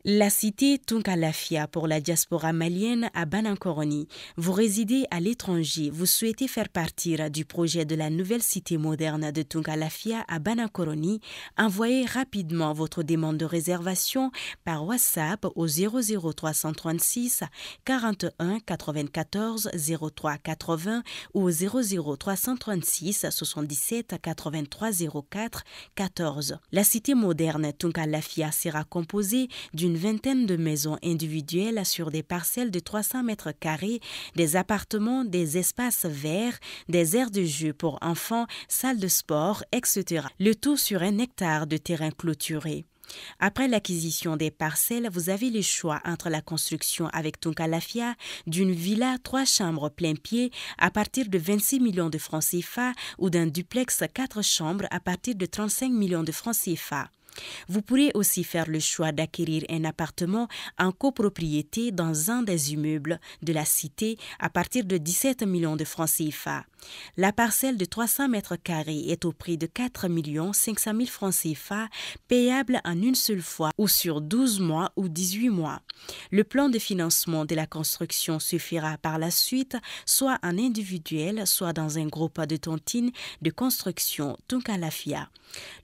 La cité Tunkalafia pour la diaspora malienne à Banankoroni. Vous résidez à l'étranger, vous souhaitez faire partir du projet de la nouvelle cité moderne de Tunkalafia à Banankoroni, envoyez rapidement votre demande de réservation par WhatsApp au 00336 41 94 03 80 ou au 00336 77 83 04 14. La cité moderne Tunkalafia sera composée d'une vingtaine de maisons individuelles sur des parcelles de 300 mètres carrés, des appartements, des espaces verts, des aires de jeu pour enfants, salles de sport, etc. Le tout sur 1 hectare de terrain clôturé. Après l'acquisition des parcelles, vous avez le choix entre la construction avec Tunkalafia d'une villa 3 chambres plein pied à partir de 26 millions de francs CFA ou d'un duplex 4 chambres à partir de 35 millions de francs CFA. Vous pourrez aussi faire le choix d'acquérir un appartement en copropriété dans un des immeubles de la cité à partir de 17 millions de francs CFA. La parcelle de 300 mètres carrés est au prix de 4 500 000 francs CFA, payable en une seule fois ou sur 12 mois ou 18 mois. Le plan de financement de la construction se fera par la suite, soit en individuel, soit dans un groupe de tontines de construction Tunkalafia.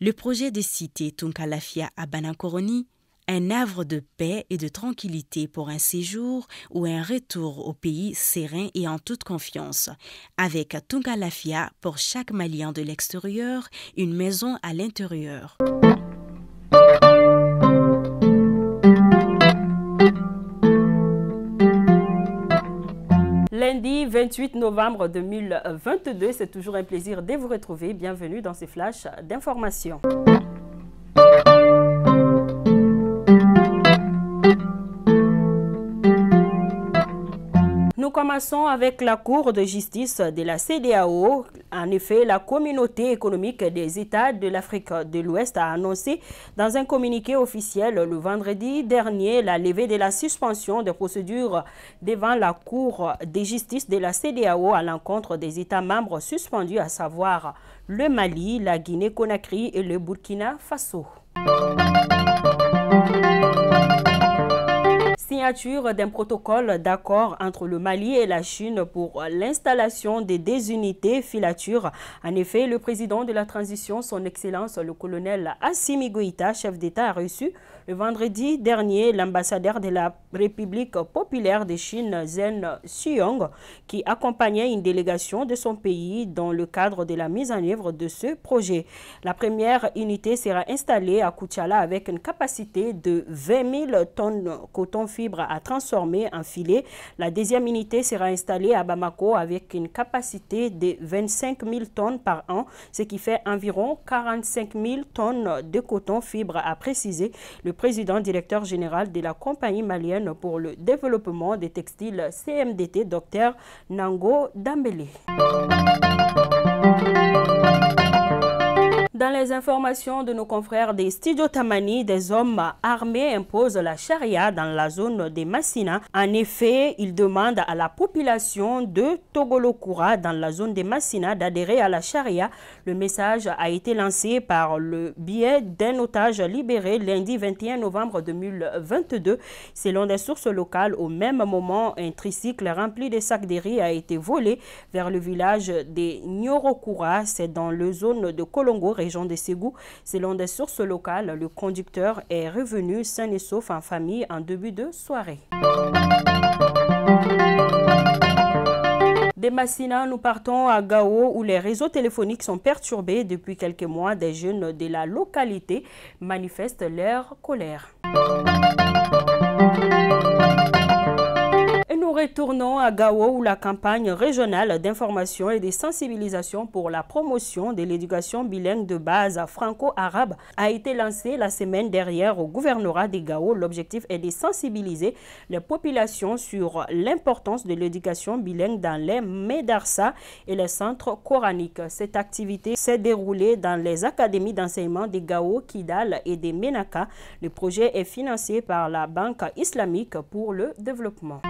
Le projet de cité Tunkalafia à Banankoroni, un havre de paix et de tranquillité pour un séjour ou un retour au pays serein et en toute confiance. Avec Tunkalafia, pour chaque Malien de l'extérieur, une maison à l'intérieur. Lundi 28 novembre 2022, c'est toujours un plaisir de vous retrouver. Bienvenue dans ce flash d'informations. Nous commençons avec la Cour de justice de la CEDEAO. En effet, la communauté économique des États de l'Afrique de l'Ouest a annoncé dans un communiqué officiel le vendredi dernier la levée de la suspension des procédures devant la Cour de justice de la CEDEAO à l'encontre des États membres suspendus, à savoir le Mali, la Guinée-Conakry et le Burkina Faso. Signature d'un protocole d'accord entre le Mali et la Chine pour l'installation des deux unités filatures. En effet, le président de la transition, son Excellence le colonel Assimi Goïta, chef d'État, a reçu le vendredi dernier l'ambassadeur de la République populaire de Chine, Zheng Xuyong, qui accompagnait une délégation de son pays dans le cadre de la mise en œuvre de ce projet. La première unité sera installée à Koutiala avec une capacité de 20 000 tonnes coton fibre à transformer en filet. La deuxième unité sera installée à Bamako avec une capacité de 25 000 tonnes par an, ce qui fait environ 45 000 tonnes de coton fibre, a précisé le président directeur général de la compagnie malienne pour le développement des textiles CMDT, Dr Nango Dambélé. Dans les informations de nos confrères des studios Tamani, des hommes armés imposent la charia dans la zone des Massina. En effet, ils demandent à la population de Togolokura dans la zone des Massina d'adhérer à la charia. Le message a été lancé par le biais d'un otage libéré lundi 21 novembre 2022. Selon des sources locales, au même moment, un tricycle rempli de sacs de riz a été volé vers le village de Nyorokura. C'est dans la zone de Kolongo, région de Ségou. Selon des sources locales, le conducteur est revenu sain et sauf en famille en début de soirée. De Massina, nous partons à Gao où les réseaux téléphoniques sont perturbés depuis quelques mois. Des jeunes de la localité manifestent leur colère. Et nous retournons à Gao où la campagne régionale d'information et de sensibilisation pour la promotion de l'éducation bilingue de base franco-arabe a été lancée la semaine dernière au gouvernorat de Gao. L'objectif est de sensibiliser les populations sur l'importance de l'éducation bilingue dans les médarsa et les centres coraniques. Cette activité s'est déroulée dans les académies d'enseignement de Gao, Kidal et de Menaka. Le projet est financé par la Banque islamique pour le développement.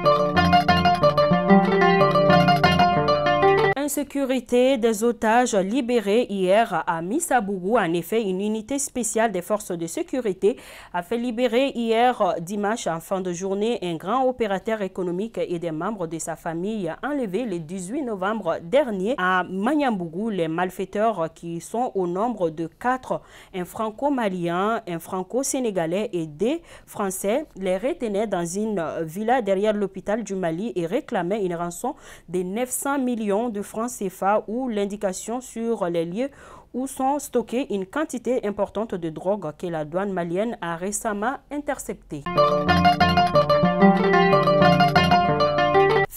Un l'insécurité des otages libérés hier à Missabougou. En effet, une unité spéciale des forces de sécurité a fait libérer hier dimanche en fin de journée un grand opérateur économique et des membres de sa famille enlevés le 18 novembre dernier à Manyambougou. Les malfaiteurs, qui sont au nombre de 4, un franco-malien, un franco-sénégalais et des Français, les retenaient dans une villa derrière l'hôpital du Mali et réclamaient une rançon de 900 millions de francs CFA ou l'indication sur les lieux où sont stockées une quantité importante de drogue que la douane malienne a récemment interceptée.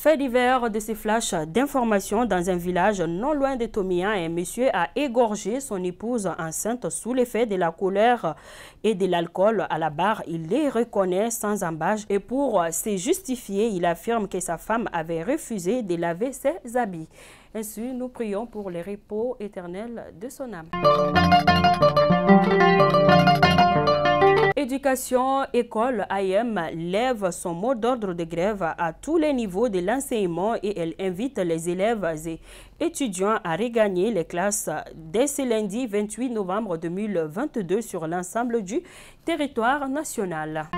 Fait divers de ces flashs d'informations dans un village non loin de Tomia, un monsieur a égorgé son épouse enceinte sous l'effet de la colère et de l'alcool à la barre. Il les reconnaît sans embâche et pour se justifier, il affirme que sa femme avait refusé de laver ses habits. Ainsi, nous prions pour le repos éternel de son âme. Éducation, école, AEM lève son mot d'ordre de grève à tous les niveaux de l'enseignement et elle invite les élèves et étudiants à regagner les classes dès ce lundi 28 novembre 2022 sur l'ensemble du territoire national.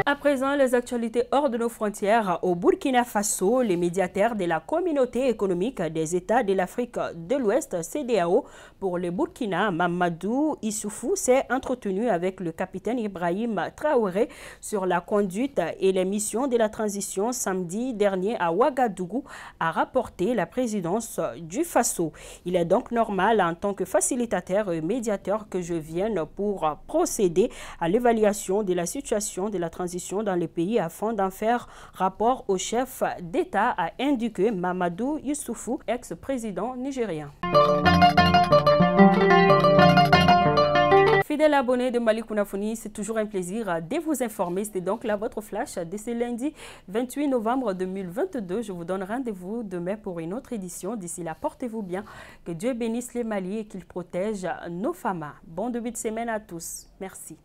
À présent, les actualités hors de nos frontières. Au Burkina Faso, les médiateurs de la Communauté économique des États de l'Afrique de l'Ouest, CEDEAO, pour le Burkina, Mamadou Issoufou, s'est entretenu avec le capitaine Ibrahim Traoré sur la conduite et les missions de la transition samedi dernier à Ouagadougou, a rapporté la présidence du Faso. Il est donc normal, en tant que facilitateur et médiateur, que je vienne pour procéder à l'évaluation de la situation de la transition dans les pays afin d'en faire rapport au chef d'État, a indiqué Mamadou Issoufou, ex-président nigérien. Fidèles abonnés de Mali Kunafoni, c'est toujours un plaisir de vous informer. C'était donc là votre flash de ce lundi 28 novembre 2022. Je vous donne rendez-vous demain pour une autre édition. D'ici là, portez-vous bien. Que Dieu bénisse les Mali et qu'il protège nos femmes. Bon début de semaine à tous. Merci.